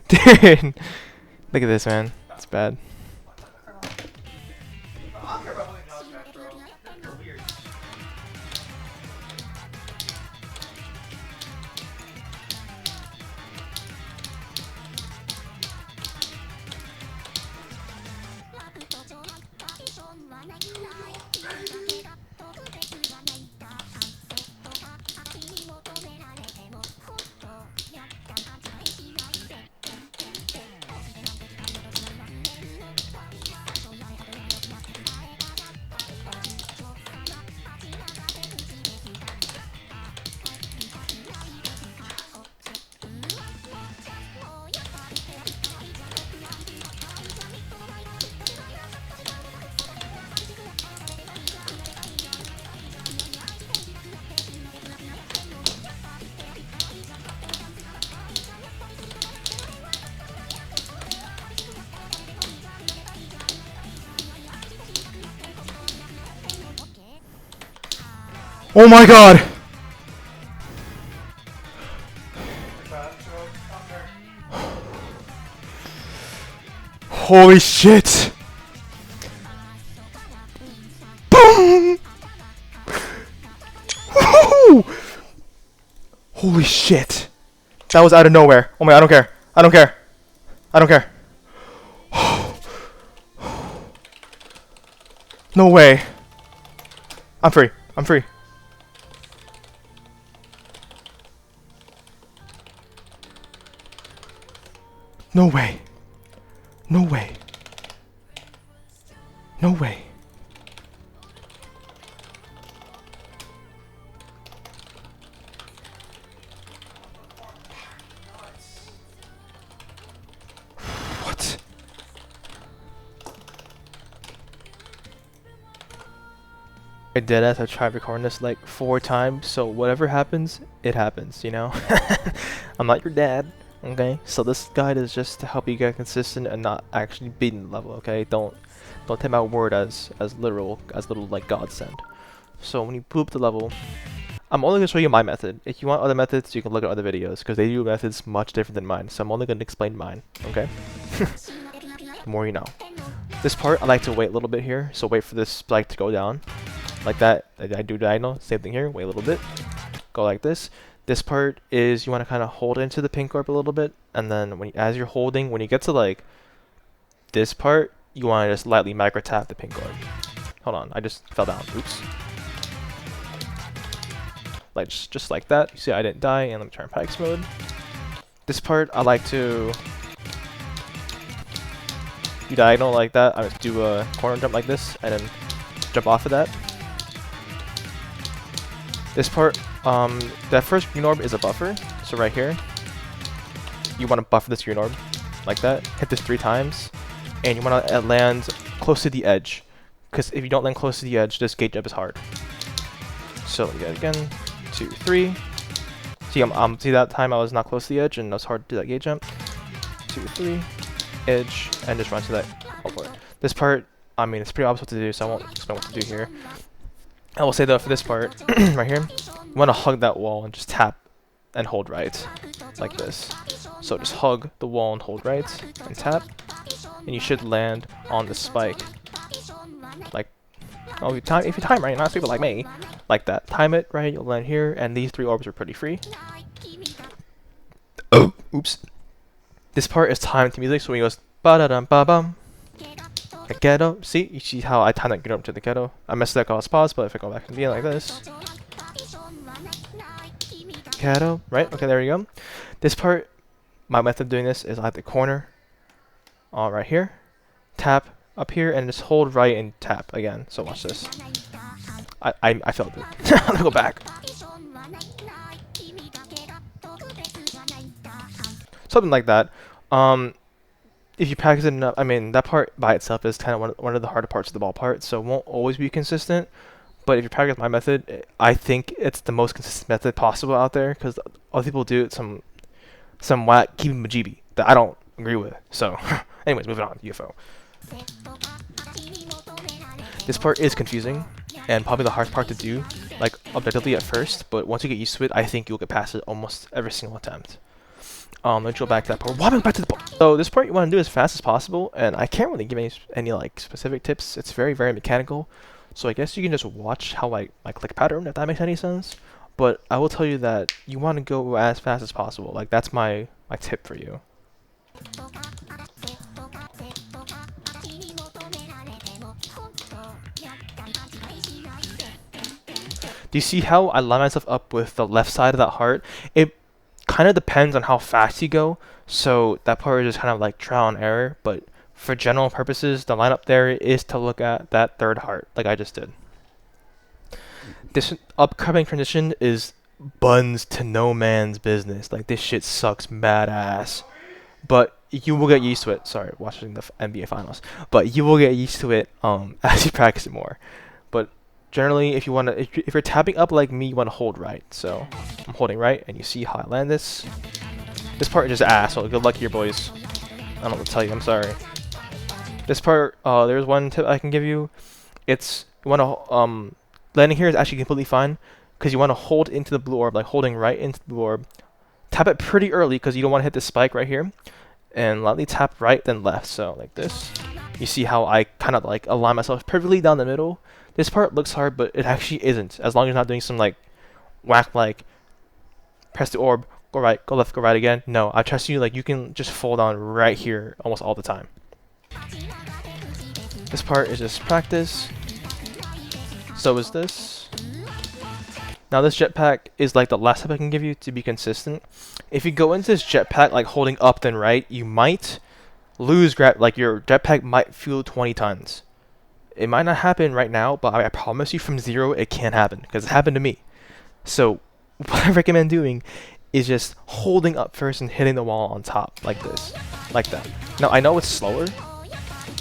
Dude, look at this, man. It's bad. Oh my god! Holy shit! Boom! Holy shit! That was out of nowhere. Oh my god, I don't care. I don't care. I don't care. No way. I'm free. I'm free. No way. No way. No way. What? I did as I tried recording this like 4 times, so whatever happens, it happens, you know? I'm not your dad. Okay, so this guide is just to help you get consistent and not actually beating the level. Okay, don't take my word as literal, as little like God send. So when you poop the level, I'm only gonna show you my method. If you want other methods, you can look at other videos because they do methods much different than mine. So I'm only gonna explain mine. Okay, the more you know. This part I like to wait a little bit here. So wait for this spike to go down, like that. I do diagonal. Same thing here. Wait a little bit. Go like this. This part is you want to kind of hold into the pink orb a little bit, and then as you're holding, when you get to like this part, you want to just lightly micro tap the pink orb. Hold on, I just fell down. Oops. Like just like that. You see, I didn't die, and let me turn Pikes mode. This part I like to do diagonal like that. I would do a corner jump like this, and then jump off of that. This part, that first green orb is a buffer, so right here, you want to buffer this green orb, like that, hit this 3 times, and you want to land close to the edge, because if you don't land close to the edge, this gate jump is hard. So let me get it again, 2, 3, see that time I was not close to the edge, and it was hard to do that gate jump, 2, 3, edge, and just run to that, go for it. This part, I mean, it's pretty obvious what to do, so I won't explain what to do here. I will say though, for this part, right here, you want to hug that wall and just tap and hold right, like this. So just hug the wall and hold right, and tap, and you should land on the spike. Like, oh, if you time right, not stupid like me, like that. Time it right, you'll land here, and these 3 orbs are pretty free. Oh, oops. This part is timed to music, so when he goes ba-da-dum-ba-bum. The ghetto. See? You see how I time that ghetto up to the ghetto? I messed that cause pause, but if I go back and be like this. Ghetto. Right? Okay, there we go. This part, my method of doing this is I have the corner right here. Tap up here and just hold right and tap again. So watch this. I failed it. I'm gonna go back. Something like that. if you practice it enough, I mean, that part by itself is kind of one of the harder parts of the ball part, so it won't always be consistent. But if you practice my method, I think it's the most consistent method possible out there, because other people do it some whack keep majibi that I don't agree with. So, anyways, moving on. UFO. This part is confusing, and probably the hardest part to do, like objectively at first. But once you get used to it, I think you'll get past it almost every single attempt. Let's go back to that part. Wobbling back to the ball. So this part you want to do as fast as possible, and I can't really give any like specific tips. It's very mechanical. So I guess you can just watch how I click pattern, if that makes any sense. But I will tell you that you want to go as fast as possible. Like that's my tip for you. Do you see how I line myself up with the left side of that heart? It kind of depends on how fast you go. So that part is just kind of like trial and error. But for general purposes, the lineup there is to look at that third heart, like I just did. This upcoming transition is buns to no man's business. Like this shit sucks mad ass. But you will get used to it. Sorry, watching the NBA finals. But you will get used to it as you practice it more. But generally, if you're tapping up like me, you want to hold right. So I'm holding right, and you see how I land this. This part is just ass. So good luck here, boys. I don't know what to tell you. I'm sorry. This part, there's one tip I can give you. It's you want to landing here is actually completely fine because you want to hold into the blue orb, like holding right into the blue orb. Tap it pretty early because you don't want to hit this spike right here, and lightly tap right then left. So like this. You see how I kind of like align myself perfectly down the middle. This part looks hard, but it actually isn't. As long as you're not doing some like whack like press the orb, go right, go left, go right again. No, I trust you. Like you can just fall down right here almost all the time. This part is just practice. So is this. Now this jetpack is like the last tip I can give you to be consistent. If you go into this jetpack like holding up then right, you might lose grab. Like your jetpack might feel 20 tons. It might not happen right now, but I promise you from 0 it can happen because it happened to me. So what I recommend doing is just holding up first and hitting the wall on top like this, like that. Now I know it's slower,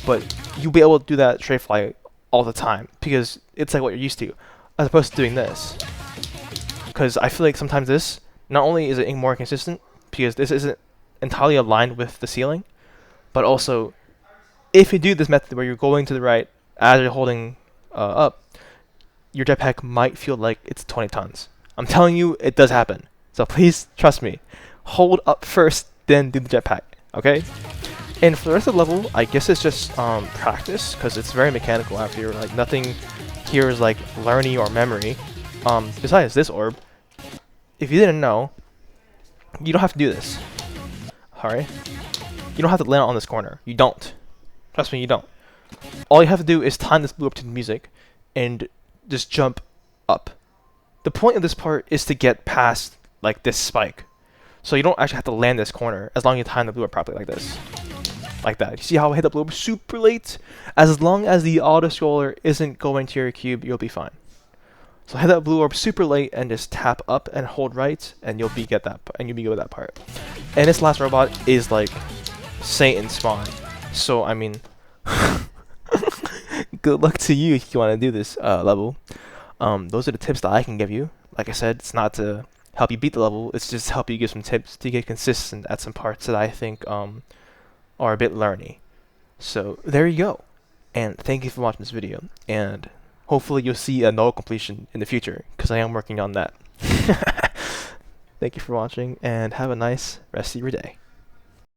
but you'll be able to do that straight fly all the time because it's like what you're used to, as opposed to doing this. Because I feel like sometimes this, not only is it more consistent because this isn't entirely aligned with the ceiling, but also if you do this method where you're going to the right as you're holding up, your jetpack might feel like it's 20 tons. I'm telling you, it does happen. So please trust me. Hold up first, then do the jetpack. Okay? And for the rest of the level, I guess it's just practice, because it's very mechanical after you're like nothing here is like learning or memory. Besides this orb, if you didn't know, you don't have to do this. Alright? You don't have to land on this corner. You don't. Trust me, you don't. All you have to do is time this blue up to the music and just jump up. The point of this part is to get past like this spike. So you don't actually have to land this corner as long as you time the blue up properly like this. Like that. You see how I hit the blue up super late? As long as the autoscroller isn't going to your cube, you'll be fine. So hit that blue orb super late and just tap up and hold right, and you'll be good with that part. And this last robot is like Satan spawn. So I mean, good luck to you if you want to do this level. Those are the tips that I can give you. Like I said, it's not to help you beat the level. It's just to help you give some tips to get consistent at some parts that I think are a bit learny. So there you go. And thank you for watching this video. And hopefully you'll see a null completion in the future, because I am working on that. Thank you for watching, and have a nice rest of your day.